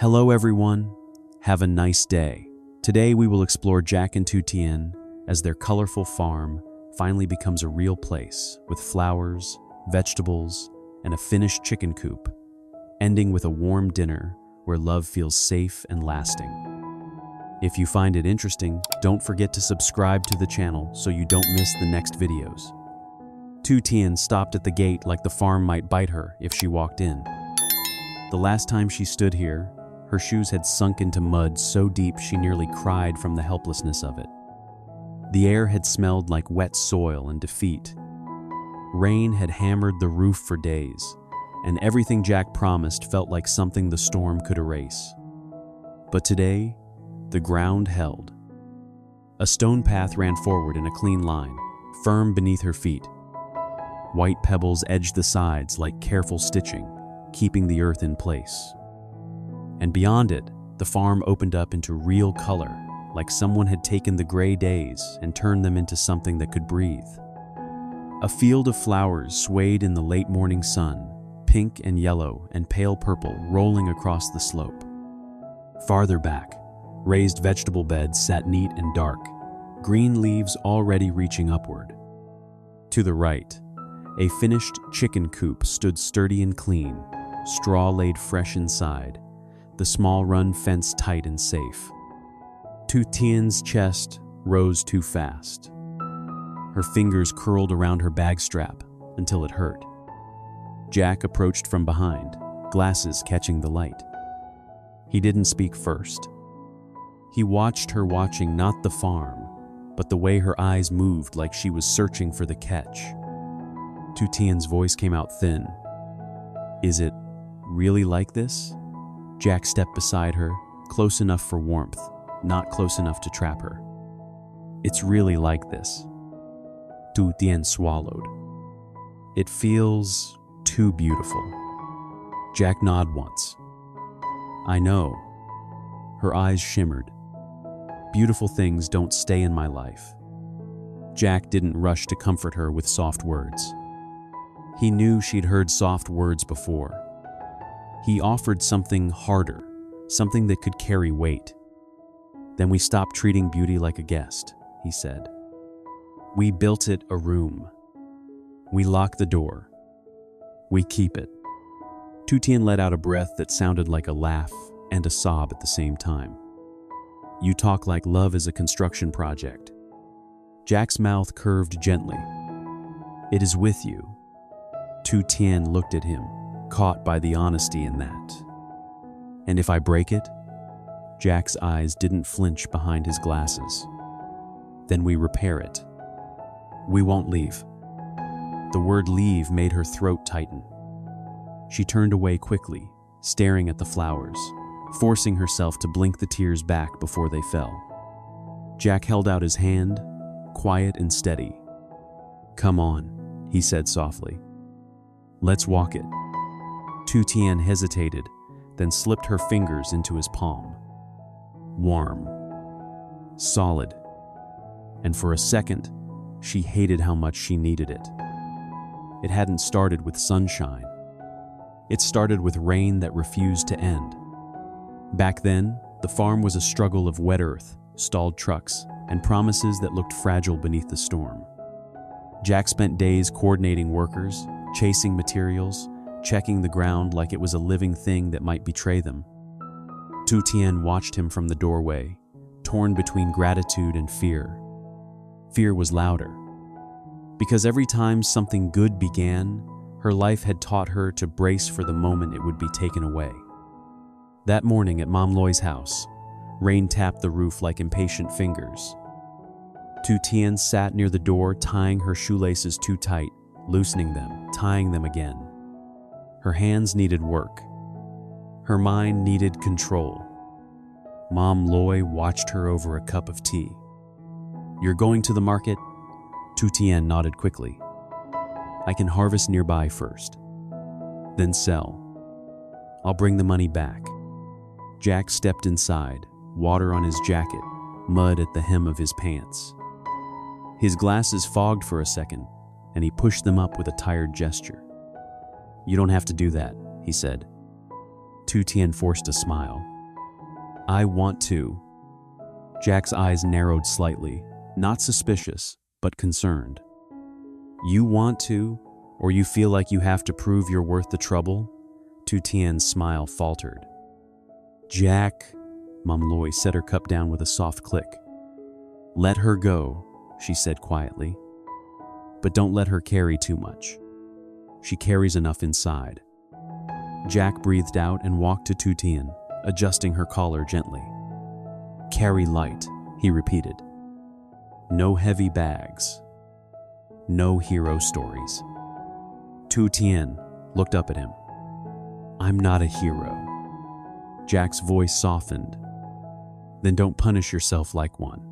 Hello everyone, have a nice day. Today we will explore Jack and Tutien as their colorful farm finally becomes a real place with flowers, vegetables, and a finished chicken coop, ending with a warm dinner where love feels safe and lasting. If you find it interesting, don't forget to subscribe to the channel so you don't miss the next videos. Tutien stopped at the gate like the farm might bite her if she walked in. The last time she stood here, her shoes had sunk into mud so deep she nearly cried from the helplessness of it. The air had smelled like wet soil and defeat. Rain had hammered the roof for days, and everything Jack promised felt like something the storm could erase. But today, the ground held. A stone path ran forward in a clean line, firm beneath her feet. White pebbles edged the sides like careful stitching, keeping the earth in place. And beyond it, the farm opened up into real color, like someone had taken the gray days and turned them into something that could breathe. A field of flowers swayed in the late morning sun, pink and yellow and pale purple rolling across the slope. Farther back, raised vegetable beds sat neat and dark, green leaves already reaching upward. To the right, a finished chicken coop stood sturdy and clean, straw laid fresh inside, the small run fenced tight and safe. Tutien's chest rose too fast. Her fingers curled around her bag strap until it hurt. Jack approached from behind, glasses catching the light. He didn't speak first. He watched her, watching not the farm, but the way her eyes moved like she was searching for the catch. Tutien's voice came out thin. "Is it really like this?" Jack stepped beside her, close enough for warmth, not close enough to trap her. "It's really like this." Tutien swallowed. "It feels too beautiful." Jack nodded once. "I know." Her eyes shimmered. "Beautiful things don't stay in my life." Jack didn't rush to comfort her with soft words. He knew she'd heard soft words before. He offered something harder, something that could carry weight. "Then we stopped treating beauty like a guest," he said. "We built it a room. We lock the door. We keep it." Tutien let out a breath that sounded like a laugh and a sob at the same time. "You talk like love is a construction project." Jack's mouth curved gently. "It is with you." Tutien looked at him, caught by the honesty in that. "And if I break it?" Jack's eyes didn't flinch behind his glasses. "Then we repair it. We won't leave." The word leave made her throat tighten. She turned away quickly, staring at the flowers, forcing herself to blink the tears back before they fell. Jack held out his hand, quiet and steady. "Come on," he said softly. "Let's walk it." Tutien hesitated, then slipped her fingers into his palm. Warm. Solid. And for a second, she hated how much she needed it. It hadn't started with sunshine. It started with rain that refused to end. Back then, the farm was a struggle of wet earth, stalled trucks, and promises that looked fragile beneath the storm. Jack spent days coordinating workers, chasing materials, checking the ground like it was a living thing that might betray them. Tutien watched him from the doorway, torn between gratitude and fear. Fear was louder. Because every time something good began, her life had taught her to brace for the moment it would be taken away. That morning at Mom Loy's house, rain tapped the roof like impatient fingers. Tutien sat near the door, tying her shoelaces too tight, loosening them, tying them again. Her hands needed work. Her mind needed control. Mom Loy watched her over a cup of tea. "You're going to the market?" Tutien nodded quickly. "I can harvest nearby first, then sell. I'll bring the money back." Jack stepped inside, water on his jacket, mud at the hem of his pants. His glasses fogged for a second, and he pushed them up with a tired gesture. "You don't have to do that," he said. Tutien forced a smile. I want to. Jack's eyes narrowed slightly, not suspicious, but concerned. You want to, or you feel like you have to prove you're worth the trouble? Tu Tien's smile faltered. Jack, Mom Loy set her cup down with a soft click. Let her go, she said quietly. But don't let her carry too much. She carries enough inside. Jack breathed out and walked to Tu Tien, adjusting her collar gently. Carry light, he repeated. No heavy bags. No hero stories. Tu Tien looked up at him. I'm not a hero. Jack's voice softened. Then don't punish yourself like one.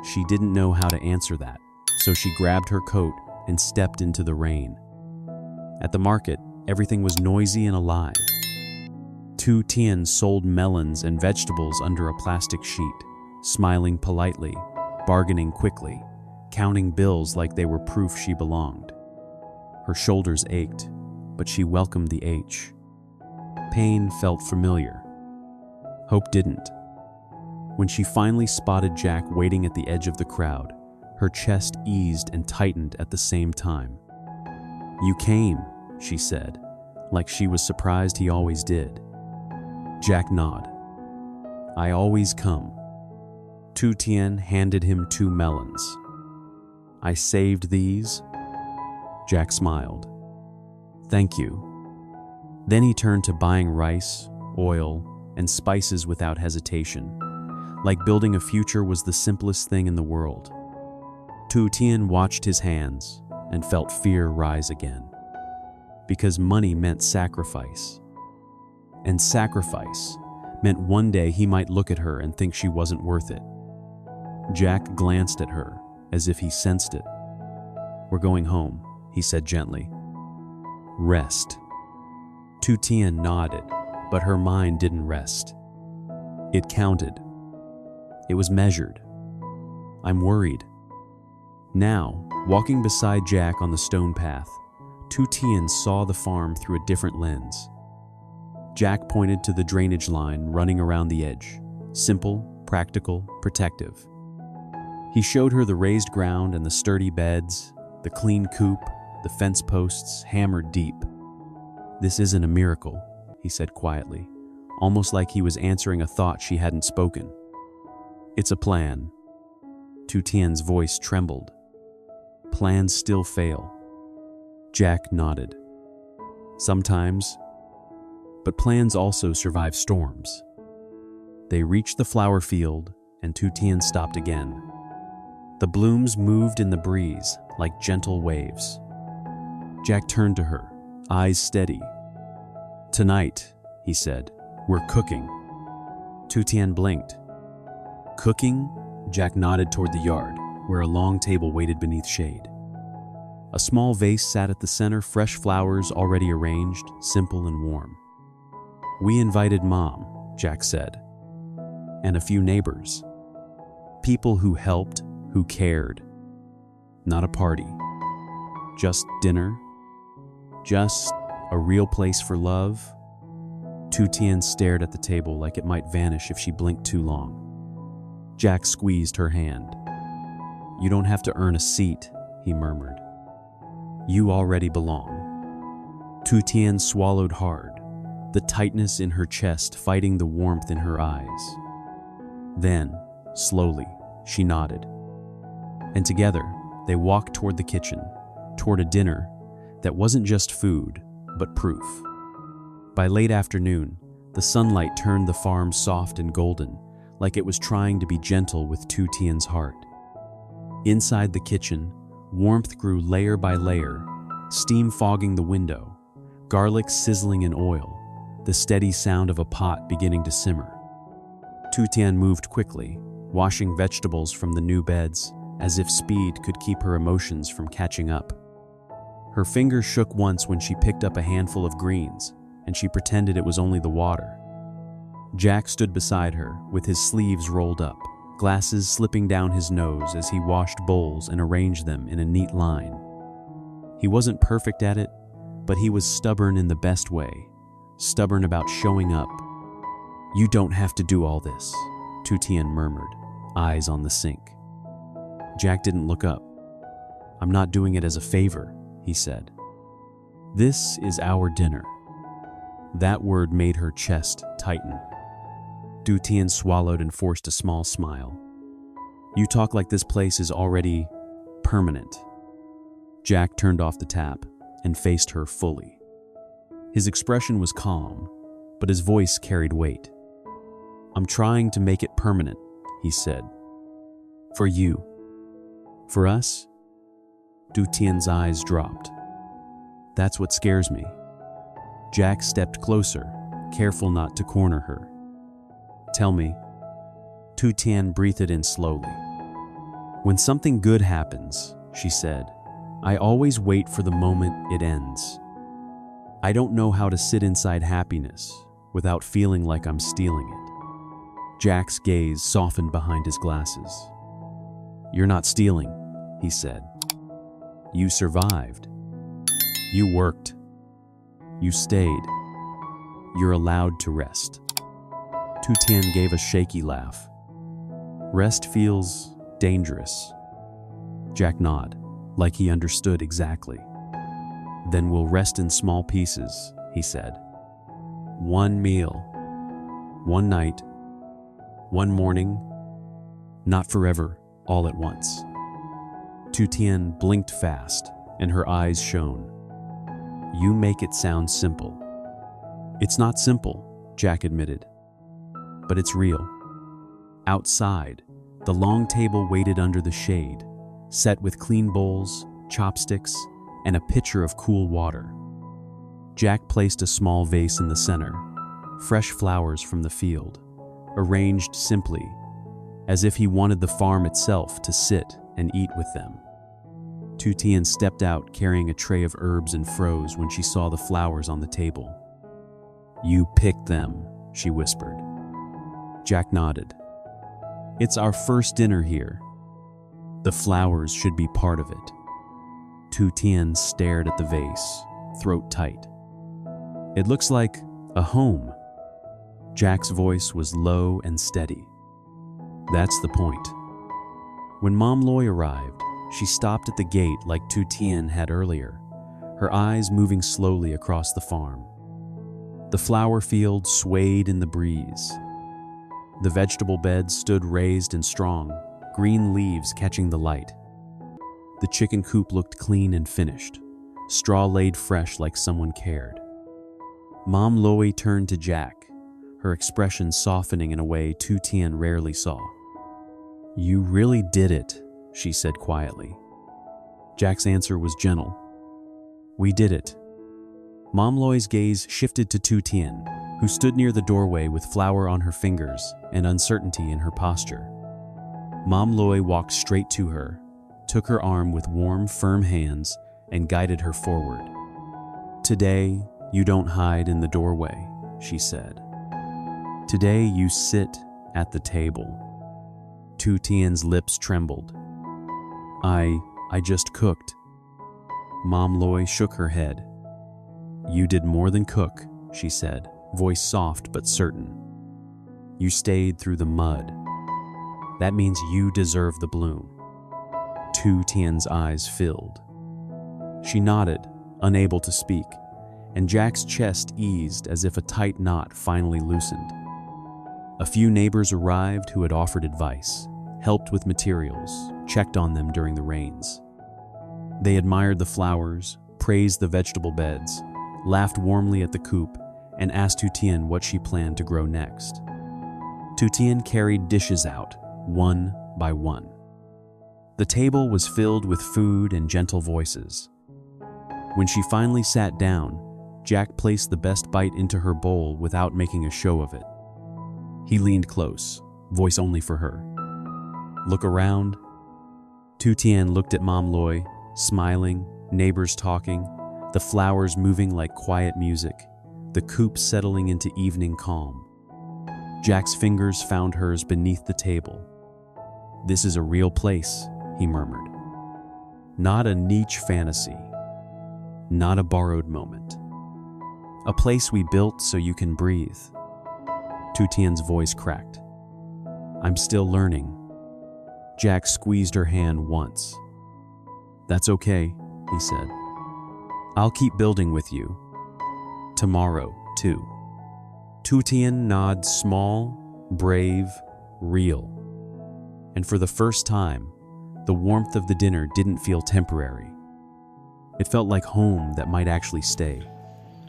She didn't know how to answer that, so she grabbed her coat and stepped into the rain. At the market, everything was noisy and alive. Tu Tien sold melons and vegetables under a plastic sheet, smiling politely, bargaining quickly, counting bills like they were proof she belonged. Her shoulders ached, but she welcomed the H. Pain felt familiar. Hope didn't. When she finally spotted Jack waiting at the edge of the crowd, her chest eased and tightened at the same time. You came, she said, like she was surprised he always did. Jack nodded. I always come. Tu Tien handed him 2 melons. I saved these. Jack smiled. Thank you. Then he turned to buying rice, oil, and spices without hesitation, like building a future was the simplest thing in the world. Tu Tien watched his hands and felt fear rise again, because money meant sacrifice. And sacrifice meant one day he might look at her and think she wasn't worth it. Jack glanced at her as if he sensed it. We're going home, he said gently. Rest. Tu Tien nodded, but her mind didn't rest. It counted. It was measured. I'm worried. Now, walking beside Jack on the stone path, Tu Tien saw the farm through a different lens. Jack pointed to the drainage line running around the edge, simple, practical, protective. He showed her the raised ground and the sturdy beds, the clean coop, the fence posts hammered deep. This isn't a miracle, he said quietly, almost like he was answering a thought she hadn't spoken. It's a plan. Tu Tien's voice trembled. Plans still fail. Jack nodded. Sometimes, but plans also survive storms. They reached the flower field, and Tu Tien stopped again. The blooms moved in the breeze like gentle waves. Jack turned to her, eyes steady. Tonight, he said, we're cooking. Tu Tien blinked. Cooking? Jack nodded toward the yard, where a long table waited beneath shade. A small vase sat at the center, fresh flowers already arranged, simple and warm. We invited Mom, Jack said, and a few neighbors. People who helped, who cared. Not a party. Just dinner. Just a real place for love. Tu Tien stared at the table like it might vanish if she blinked too long. Jack squeezed her hand. You don't have to earn a seat, he murmured. You already belong. Tu Tien swallowed hard, the tightness in her chest fighting the warmth in her eyes. Then, slowly, she nodded. And together, they walked toward the kitchen, toward a dinner that wasn't just food, but proof. By late afternoon, the sunlight turned the farm soft and golden, like it was trying to be gentle with Tu Tien's heart. Inside the kitchen, warmth grew layer by layer, steam fogging the window, garlic sizzling in oil, the steady sound of a pot beginning to simmer. Tu Tien moved quickly, washing vegetables from the new beds, as if speed could keep her emotions from catching up. Her fingers shook once when she picked up a handful of greens, and she pretended it was only the water. Jack stood beside her, with his sleeves rolled up, glasses slipping down his nose as he washed bowls and arranged them in a neat line. He wasn't perfect at it, but he was stubborn in the best way, stubborn about showing up. You don't have to do all this, Tutien murmured, eyes on the sink. Jack didn't look up. I'm not doing it as a favor, he said. This is our dinner. That word made her chest tighten. Tutien swallowed and forced a small smile. You talk like this place is already permanent. Jack turned off the tap and faced her fully. His expression was calm, but his voice carried weight. I'm trying to make it permanent, he said. For you. For us? Tutien's eyes dropped. That's what scares me. Jack stepped closer, careful not to corner her. Tell me. Tutien breathed in slowly. When something good happens, she said, I always wait for the moment it ends. I don't know how to sit inside happiness without feeling like I'm stealing it. Jack's gaze softened behind his glasses. You're not stealing, he said. You survived. You worked. You stayed. You're allowed to rest. Tutien gave a shaky laugh. Rest feels dangerous. Jack nodded, like he understood exactly. Then we'll rest in small pieces, he said. One meal. One night. One morning. Not forever, all at once. Tutien blinked fast, and her eyes shone. You make it sound simple. It's not simple, Jack admitted. But it's real. Outside, the long table waited under the shade, set with clean bowls, chopsticks, and a pitcher of cool water. Jack placed a small vase in the center, fresh flowers from the field, arranged simply, as if he wanted the farm itself to sit and eat with them. Tutien stepped out carrying a tray of herbs and froze when she saw the flowers on the table. You picked them, she whispered. Jack nodded. It's our first dinner here. The flowers should be part of it. Tutien stared at the vase, throat tight. It looks like a home. Jack's voice was low and steady. That's the point. When Mom Loy arrived, she stopped at the gate like Tutien had earlier, her eyes moving slowly across the farm. The flower field swayed in the breeze. The vegetable beds stood raised and strong, green leaves catching the light. The chicken coop looked clean and finished, straw laid fresh like someone cared. Mom Loy turned to Jack, her expression softening in a way Tutien rarely saw. You really did it, she said quietly. Jack's answer was gentle. We did it. Mom Loy's gaze shifted to Tutien, who stood near the doorway with flour on her fingers and uncertainty in her posture. Mom Loy walked straight to her, took her arm with warm, firm hands, and guided her forward. Today, you don't hide in the doorway, she said. Today, you sit at the table. Tutien's lips trembled. I just cooked. Mom Loy shook her head. You did more than cook, she said, voice soft but certain. You stayed through the mud. That means you deserve the bloom. Tutien's eyes filled. She nodded, unable to speak, and Jack's chest eased as if a tight knot finally loosened. A few neighbors arrived who had offered advice, helped with materials, checked on them during the rains. They admired the flowers, praised the vegetable beds, laughed warmly at the coop, and asked Tutien what she planned to grow next. Tutien carried dishes out, one by one. The table was filled with food and gentle voices. When she finally sat down, Jack placed the best bite into her bowl without making a show of it. He leaned close, voice only for her. Look around. Tutien looked at Mom Loy, smiling, neighbors talking, the flowers moving like quiet music, the coop settling into evening calm. Jack's fingers found hers beneath the table. This is a real place, he murmured. Not a niche fantasy. Not a borrowed moment. A place we built so you can breathe. Tu Tien's voice cracked. I'm still learning. Jack squeezed her hand once. That's okay, he said. I'll keep building with you. Tomorrow, too. Tu Tien nods small, brave, real. And for the first time, the warmth of the dinner didn't feel temporary. It felt like home that might actually stay.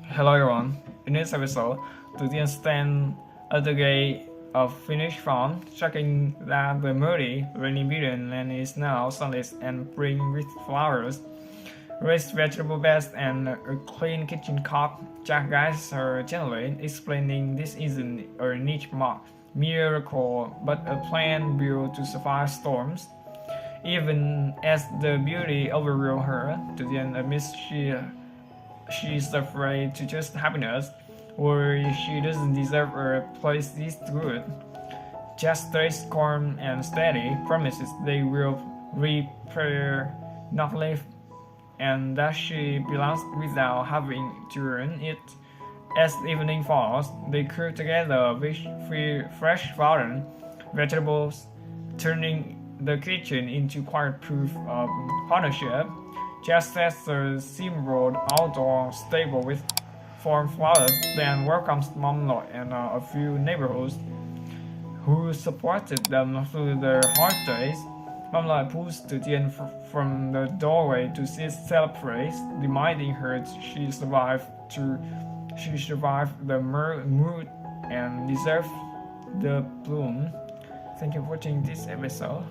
Hello everyone. In this episode, Tu Tien stands at the gate of Finnish farm, checking that the muddy, rainy-beaten land is now sunlit and bring with flowers, raised vegetable beds, and a clean kitchen cock. Jack guides her gently, explaining this isn't a niche miracle, but a plan built to survive storms. Even as the beauty overwhelms her, Tu Tien admits she's afraid to just happiness, or she doesn't deserve a place this good. Just stays calm and steady, promises they will repair, not live, and that she belongs without having to earn it. As evening falls, they cook together with fresh garden vegetables, turning the kitchen into quiet proof of partnership. Just as the simple outdoor stable with farm flowers, then welcomes Mom Lloyd and a few neighborhoods who supported them through their hard days. Mom Lloyd pulls Tu Tien from the doorway to celebrate, reminding her she survived the mood and deserved the bloom. Thank you for watching this episode.